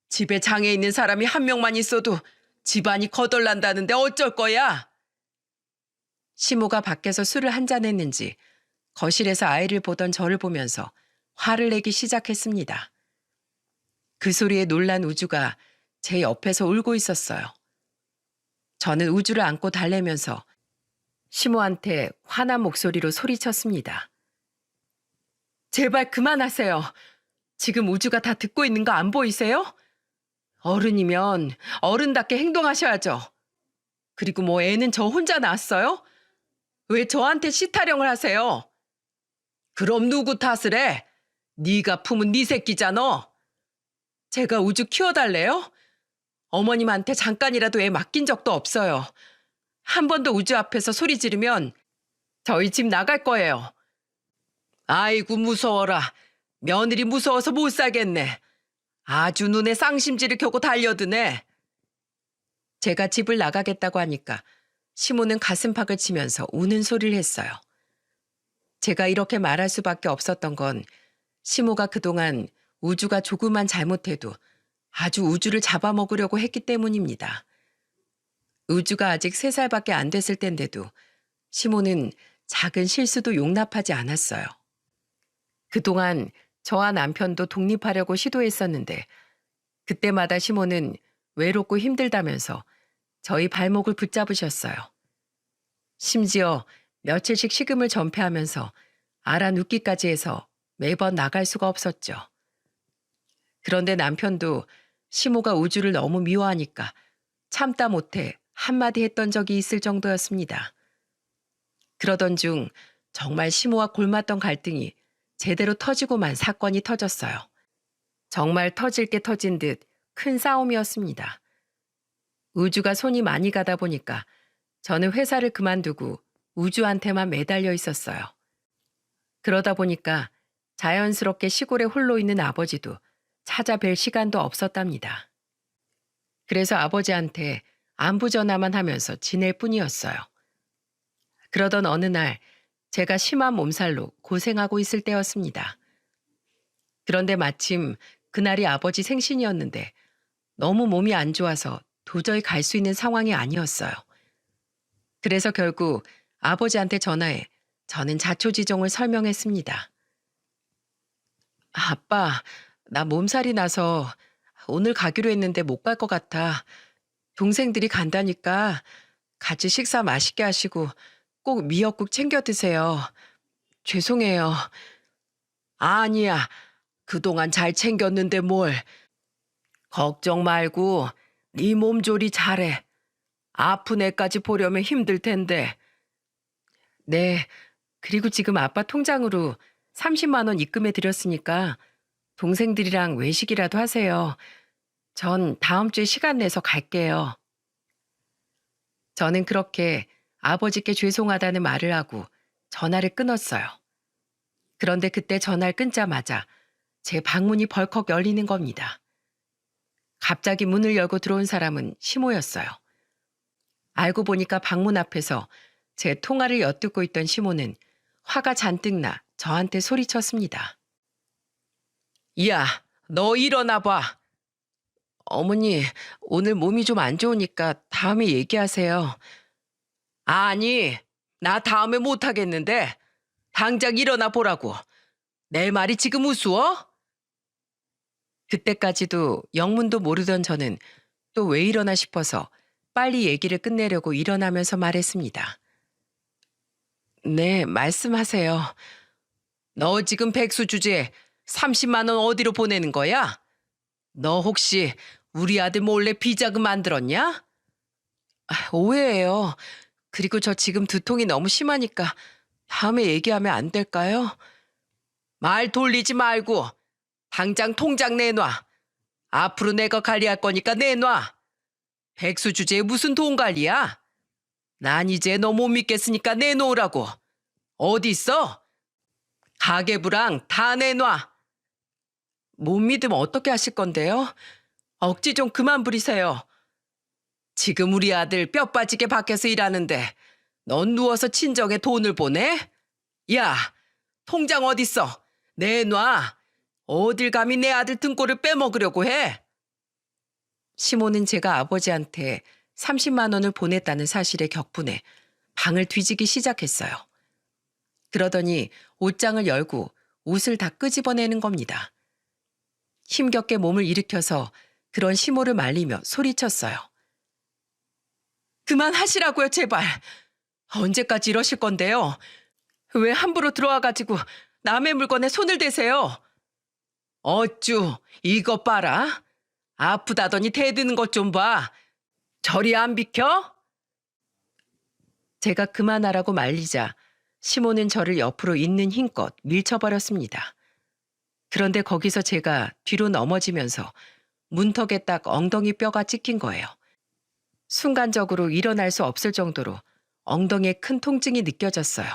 집에 장애 있는 사람이 한 명만 있어도 집안이 거덜난다는데 어쩔 거야? 시모가 밖에서 술을 한잔 했는지 거실에서 아이를 보던 저를 보면서 화를 내기 시작했습니다. 그 소리에 놀란 우주가 제 옆에서 울고 있었어요. 저는 우주를 안고 달래면서 시모한테 화난 목소리로 소리쳤습니다. 제발 그만하세요. 지금 우주가 다 듣고 있는 거 안 보이세요? 어른이면 어른답게 행동하셔야죠. 그리고 뭐 애는 저 혼자 낳았어요? 왜 저한테 씨타령을 하세요? 그럼 누구 탓을 해? 네가 품은 네 새끼잖아. 제가 우주 키워달래요? 어머님한테 잠깐이라도 애 맡긴 적도 없어요. 한 번 더 우주 앞에서 소리 지르면 저희 집 나갈 거예요. 아이고 무서워라. 며느리 무서워서 못 살겠네. 아주 눈에 쌍심지를 켜고 달려드네. 제가 집을 나가겠다고 하니까 시모는 가슴팍을 치면서 우는 소리를 했어요. 제가 이렇게 말할 수밖에 없었던 건 시모가 그동안 우주가 조금만 잘못해도 아주 우주를 잡아먹으려고 했기 때문입니다. 우주가 아직 3살밖에 안 됐을 텐데도 시모는 작은 실수도 용납하지 않았어요. 그동안 저와 남편도 독립하려고 시도했었는데 그때마다 시모는 외롭고 힘들다면서 저희 발목을 붙잡으셨어요. 심지어 며칠씩 식음을 전폐하면서 알아눕기까지 해서 매번 나갈 수가 없었죠. 그런데 남편도 시모가 우주를 너무 미워하니까 참다 못해 한마디 했던 적이 있을 정도였습니다. 그러던 중 정말 시모와 골맞던 갈등이 제대로 터지고만 사건이 터졌어요. 정말 터질 게 터진 듯 큰 싸움이었습니다. 우주가 손이 많이 가다 보니까 저는 회사를 그만두고 우주한테만 매달려 있었어요. 그러다 보니까 자연스럽게 시골에 홀로 있는 아버지도 찾아뵐 시간도 없었답니다. 그래서 아버지한테 안부 전화만 하면서 지낼 뿐이었어요. 그러던 어느 날 제가 심한 몸살로 고생하고 있을 때였습니다. 그런데 마침 그날이 아버지 생신이었는데 너무 몸이 안 좋아서 도저히 갈 수 있는 상황이 아니었어요. 그래서 결국 아버지한테 전화해 저는 자초지종을 설명했습니다. 아빠, 나 몸살이 나서 오늘 가기로 했는데 못 갈 것 같아. 동생들이 간다니까 같이 식사 맛있게 하시고 꼭 미역국 챙겨 드세요. 죄송해요. 아니야. 그동안 잘 챙겼는데 뭘. 걱정 말고 네 몸조리 잘해. 아픈 애까지 보려면 힘들 텐데. 네. 그리고 지금 아빠 통장으로 30만 원 입금해 드렸으니까 동생들이랑 외식이라도 하세요. 전 다음 주에 시간 내서 갈게요. 저는 그렇게 아버지께 죄송하다는 말을 하고 전화를 끊었어요. 그런데 그때 전화를 끊자마자 제 방문이 벌컥 열리는 겁니다. 갑자기 문을 열고 들어온 사람은 시모였어요. 알고 보니까 방문 앞에서 제 통화를 엿듣고 있던 시모는 화가 잔뜩 나 저한테 소리쳤습니다. 야, 너 일어나 봐. 어머니, 오늘 몸이 좀 안 좋으니까 다음에 얘기하세요. 아니, 나 다음에 못 하겠는데 당장 일어나 보라고. 내 말이 지금 우스워? 그때까지도 영문도 모르던 저는 또 왜 이러나 싶어서 빨리 얘기를 끝내려고 일어나면서 말했습니다. 네, 말씀하세요. 너 지금 백수 주제에 30만 원 어디로 보내는 거야? 너 혹시 우리 아들 몰래 비자금 만들었냐? 오해예요. 그리고 저 지금 두통이 너무 심하니까 다음에 얘기하면 안 될까요? 말 돌리지 말고 당장 통장 내놔. 앞으로 내가 관리할 거니까 내놔. 백수 주제에 무슨 돈 관리야? 난 이제 너 못 믿겠으니까 내놓으라고. 어디 있어? 가계부랑 다 내놔. 못 믿으면 어떻게 하실 건데요? 억지 좀 그만 부리세요. 지금 우리 아들 뼈 빠지게 밖에서 일하는데 넌 누워서 친정에 돈을 보내? 야, 통장 어딨어? 내놔. 어딜 감히 내 아들 등골을 빼먹으려고 해? 시모는 제가 아버지한테 30만 원을 보냈다는 사실에 격분해 방을 뒤지기 시작했어요. 그러더니 옷장을 열고 옷을 다 끄집어내는 겁니다. 힘겹게 몸을 일으켜서 그런 시모를 말리며 소리쳤어요. 그만하시라고요, 제발. 언제까지 이러실 건데요? 왜 함부로 들어와가지고 남의 물건에 손을 대세요? 어쭈, 이것 봐라. 아프다더니 대드는 것 좀 봐. 저리 안 비켜? 제가 그만하라고 말리자 시모는 저를 옆으로 있는 힘껏 밀쳐버렸습니다. 그런데 거기서 제가 뒤로 넘어지면서 문턱에 딱 엉덩이 뼈가 찍힌 거예요. 순간적으로 일어날 수 없을 정도로 엉덩이에 큰 통증이 느껴졌어요.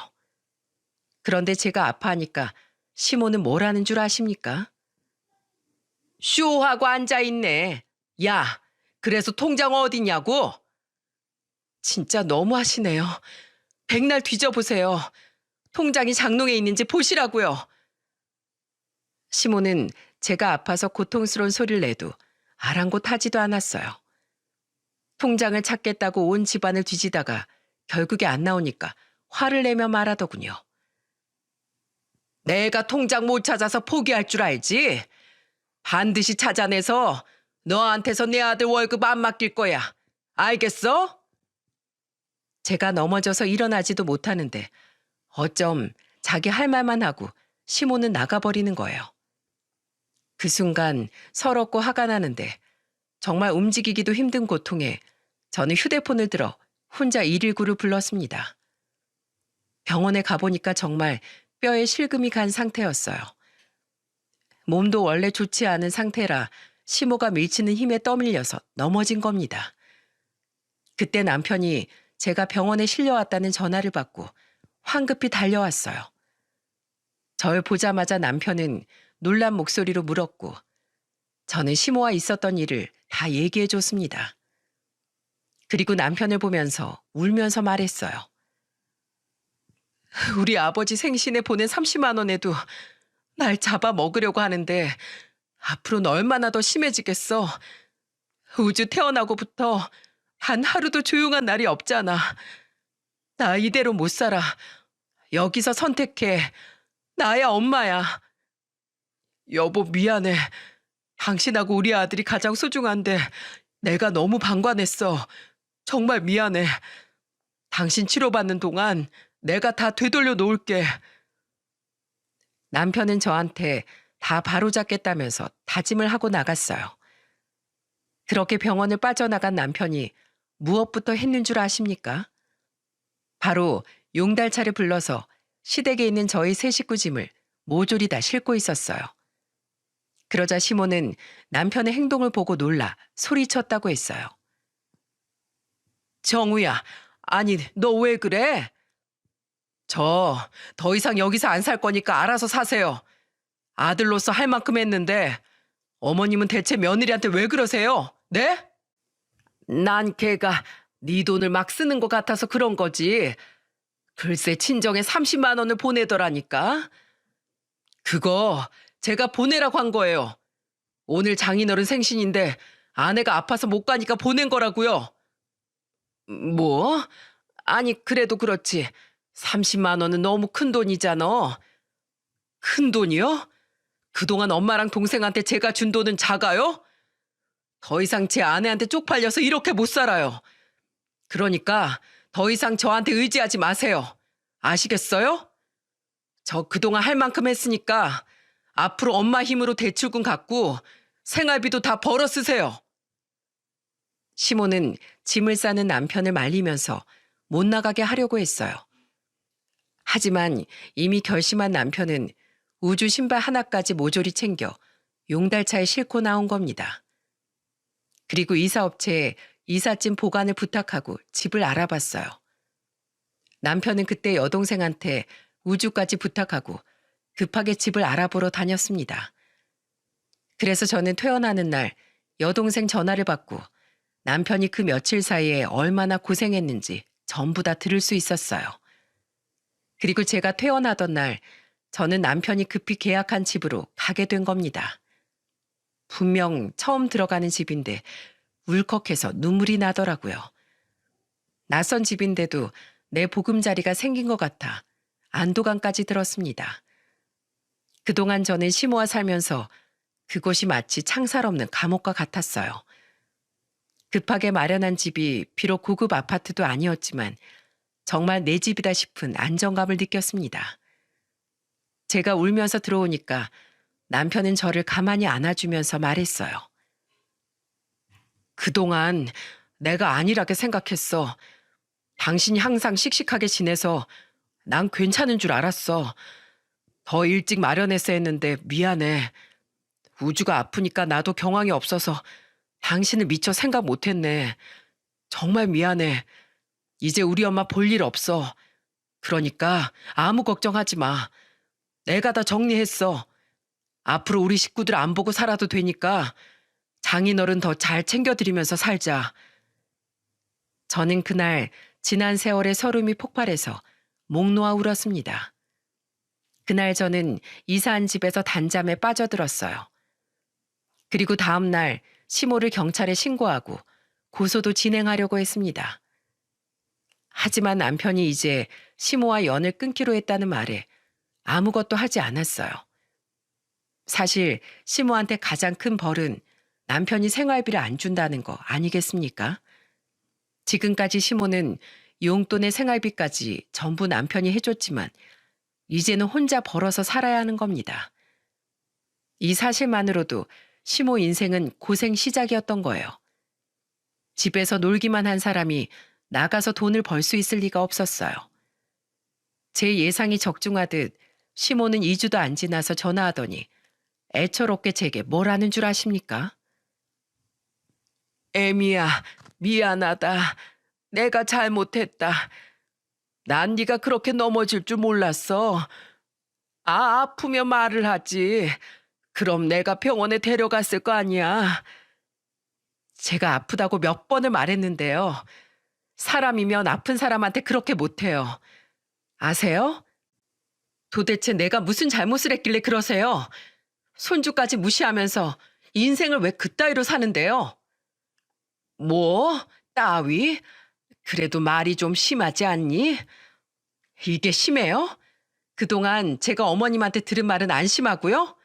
그런데 제가 아파하니까 시모는 뭘 하는 줄 아십니까? 쇼하고 앉아있네. 야, 그래서 통장 어디냐고? 진짜 너무하시네요. 백날 뒤져보세요. 통장이 장롱에 있는지 보시라고요. 시모는 제가 아파서 고통스러운 소리를 내도 아랑곳하지도 않았어요. 통장을 찾겠다고 온 집안을 뒤지다가 결국에 안 나오니까 화를 내며 말하더군요. 내가 통장 못 찾아서 포기할 줄 알지? 반드시 찾아내서 너한테서 내 아들 월급 안 맡길 거야. 알겠어? 제가 넘어져서 일어나지도 못하는데 어쩜 자기 할 말만 하고 시모는 나가버리는 거예요. 그 순간 서럽고 화가 나는데 정말 움직이기도 힘든 고통에 저는 휴대폰을 들어 혼자 119를 불렀습니다. 병원에 가보니까 정말 뼈에 실금이 간 상태였어요. 몸도 원래 좋지 않은 상태라 시모가 밀치는 힘에 떠밀려서 넘어진 겁니다. 그때 남편이 제가 병원에 실려왔다는 전화를 받고 황급히 달려왔어요. 절 보자마자 남편은 놀란 목소리로 물었고 저는 시모와 있었던 일을 다 얘기해 줬습니다. 그리고 남편을 보면서 울면서 말했어요. 우리 아버지 생신에 보낸 30만 원에도 날 잡아먹으려고 하는데 앞으로는 얼마나 더 심해지겠어. 우주 태어나고부터 단 하루도 조용한 날이 없잖아. 나 이대로 못 살아. 여기서 선택해. 나야 엄마야. 여보 미안해. 당신하고 우리 아들이 가장 소중한데 내가 너무 방관했어. 정말 미안해. 당신 치료받는 동안 내가 다 되돌려 놓을게. 남편은 저한테 다 바로잡겠다면서 다짐을 하고 나갔어요. 그렇게 병원을 빠져나간 남편이 무엇부터 했는 줄 아십니까? 바로 용달차를 불러서 시댁에 있는 저희 세 식구 짐을 모조리 다 싣고 있었어요. 그러자 시모는 남편의 행동을 보고 놀라 소리쳤다고 했어요. 정우야, 아니 너 왜 그래? 저 더 이상 여기서 안 살 거니까 알아서 사세요. 아들로서 할 만큼 했는데 어머님은 대체 며느리한테 왜 그러세요? 네? 난 걔가 네 돈을 막 쓰는 것 같아서 그런 거지. 글쎄 친정에 30만 원을 보내더라니까. 그거 제가 보내라고 한 거예요. 오늘 장인어른 생신인데 아내가 아파서 못 가니까 보낸 거라고요. 뭐? 아니 그래도 그렇지. 30만 원은 너무 큰 돈이잖아. 큰 돈이요? 그동안 엄마랑 동생한테 제가 준 돈은 작아요? 더 이상 제 아내한테 쪽팔려서 이렇게 못 살아요. 그러니까 더 이상 저한테 의지하지 마세요. 아시겠어요? 저 그동안 할 만큼 했으니까 앞으로 엄마 힘으로 대출금 갚고 생활비도 다 벌어 쓰세요. 시모는 짐을 싸는 남편을 말리면서 못 나가게 하려고 했어요. 하지만 이미 결심한 남편은 우주 신발 하나까지 모조리 챙겨 용달차에 싣고 나온 겁니다. 그리고 이사업체에 이삿짐 보관을 부탁하고 집을 알아봤어요. 남편은 그때 여동생한테 우주까지 부탁하고 급하게 집을 알아보러 다녔습니다. 그래서 저는 퇴원하는 날 여동생 전화를 받고 남편이 그 며칠 사이에 얼마나 고생했는지 전부 다 들을 수 있었어요. 그리고 제가 퇴원하던 날 저는 남편이 급히 계약한 집으로 가게 된 겁니다. 분명 처음 들어가는 집인데 울컥해서 눈물이 나더라고요. 낯선 집인데도 내 보금자리가 생긴 것 같아 안도감까지 들었습니다. 그동안 저는 시모와 살면서 그곳이 마치 창살 없는 감옥과 같았어요. 급하게 마련한 집이 비록 고급 아파트도 아니었지만 정말 내 집이다 싶은 안정감을 느꼈습니다. 제가 울면서 들어오니까 남편은 저를 가만히 안아주면서 말했어요. 그동안 내가 안일하게 생각했어. 당신이 항상 씩씩하게 지내서 난 괜찮은 줄 알았어. 더 일찍 마련했어야 했는데 미안해. 우주가 아프니까 나도 경황이 없어서 당신을 미처 생각 못했네. 정말 미안해. 이제 우리 엄마 볼 일 없어. 그러니까 아무 걱정하지 마. 내가 다 정리했어. 앞으로 우리 식구들 안 보고 살아도 되니까 장인어른 더 잘 챙겨드리면서 살자. 저는 그날 지난 세월의 서름이 폭발해서 목 놓아 울었습니다. 그날 저는 이사한 집에서 단잠에 빠져들었어요. 그리고 다음 날 시모를 경찰에 신고하고 고소도 진행하려고 했습니다. 하지만 남편이 이제 시모와 연을 끊기로 했다는 말에 아무것도 하지 않았어요. 사실 시모한테 가장 큰 벌은 남편이 생활비를 안 준다는 거 아니겠습니까? 지금까지 시모는 용돈의 생활비까지 전부 남편이 해줬지만 이제는 혼자 벌어서 살아야 하는 겁니다. 이 사실만으로도 시모 인생은 고생 시작이었던 거예요. 집에서 놀기만 한 사람이 나가서 돈을 벌 수 있을 리가 없었어요. 제 예상이 적중하듯 시모는 2주도 안 지나서 전화하더니 애처롭게 제게 뭘 하는 줄 아십니까? 애미야, 미안하다. 내가 잘못했다. 난 네가 그렇게 넘어질 줄 몰랐어. 아프면 말을 하지. 그럼 내가 병원에 데려갔을 거 아니야. 제가 아프다고 몇 번을 말했는데요. 사람이면 아픈 사람한테 그렇게 못해요. 아세요? 도대체 내가 무슨 잘못을 했길래 그러세요? 손주까지 무시하면서 인생을 왜 그따위로 사는데요? 뭐? 따위? 그래도 말이 좀 심하지 않니? 이게 심해요? 그동안 제가 어머님한테 들은 말은 안 심하고요?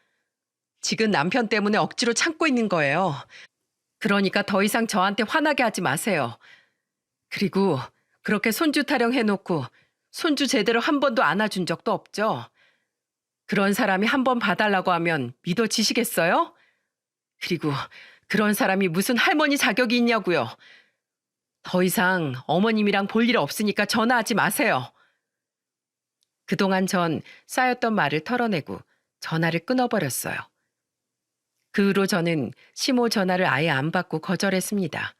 지금 남편 때문에 억지로 참고 있는 거예요. 그러니까 더 이상 저한테 화나게 하지 마세요. 그리고 그렇게 손주 타령 해놓고 손주 제대로 한 번도 안아준 적도 없죠. 그런 사람이 한 번 봐달라고 하면 믿어지시겠어요? 그리고 그런 사람이 무슨 할머니 자격이 있냐고요. 더 이상 어머님이랑 볼 일 없으니까 전화하지 마세요. 그동안 전 쌓였던 말을 털어내고 전화를 끊어버렸어요. 그 후로 저는 시모 전화를 아예 안 받고 거절했습니다.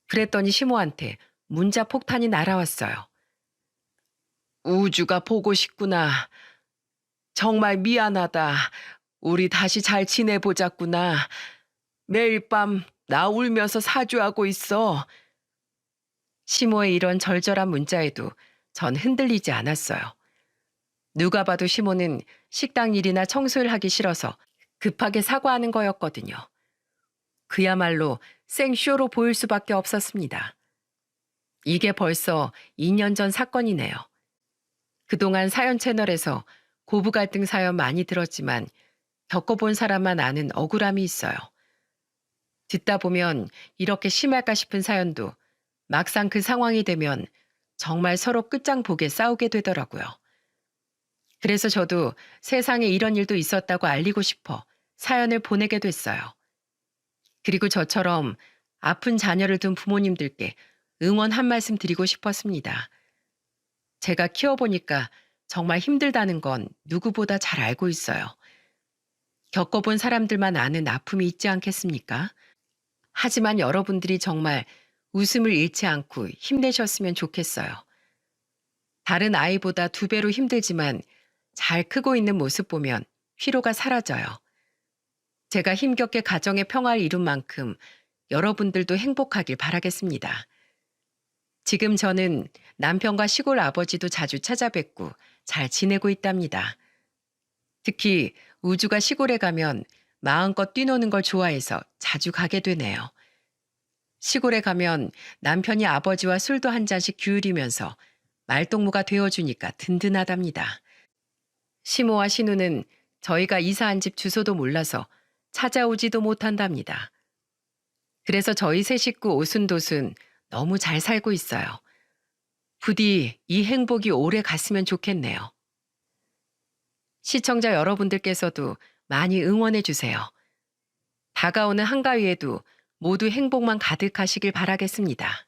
그랬더니 시모한테 문자 폭탄이 날아왔어요. 우주가 보고 싶구나. 정말 미안하다. 우리 다시 잘 지내보자꾸나. 매일 밤 나 울면서 사주하고 있어. 시모의 이런 절절한 문자에도 전 흔들리지 않았어요. 누가 봐도 시모는 식당 일이나 청소를 하기 싫어서 급하게 사과하는 거였거든요. 그야말로 생쇼로 보일 수밖에 없었습니다. 이게 벌써 2년 전 사건이네요. 그동안 사연 채널에서 고부 갈등 사연 많이 들었지만 겪어본 사람만 아는 억울함이 있어요. 듣다 보면 이렇게 심할까 싶은 사연도 막상 그 상황이 되면 정말 서로 끝장보게 싸우게 되더라고요. 그래서 저도 세상에 이런 일도 있었다고 알리고 싶어 사연을 보내게 됐어요. 그리고 저처럼 아픈 자녀를 둔 부모님들께 응원 한 말씀 드리고 싶었습니다. 제가 키워보니까 정말 힘들다는 건 누구보다 잘 알고 있어요. 겪어본 사람들만 아는 아픔이 있지 않겠습니까? 하지만 여러분들이 정말 웃음을 잃지 않고 힘내셨으면 좋겠어요. 다른 아이보다 2배로 힘들지만 잘 크고 있는 모습 보면 피로가 사라져요. 제가 힘겹게 가정의 평화를 이룬 만큼 여러분들도 행복하길 바라겠습니다. 지금 저는 남편과 시골 아버지도 자주 찾아뵙고 잘 지내고 있답니다. 특히 우주가 시골에 가면 마음껏 뛰노는 걸 좋아해서 자주 가게 되네요. 시골에 가면 남편이 아버지와 술도 한 잔씩 기울이면서 말동무가 되어주니까 든든하답니다. 시모와 신우는 저희가 이사한 집 주소도 몰라서 찾아오지도 못한답니다. 그래서 저희 세 식구 오순도순 너무 잘 살고 있어요. 부디 이 행복이 오래 갔으면 좋겠네요. 시청자 여러분들께서도 많이 응원해 주세요. 다가오는 한가위에도 모두 행복만 가득하시길 바라겠습니다.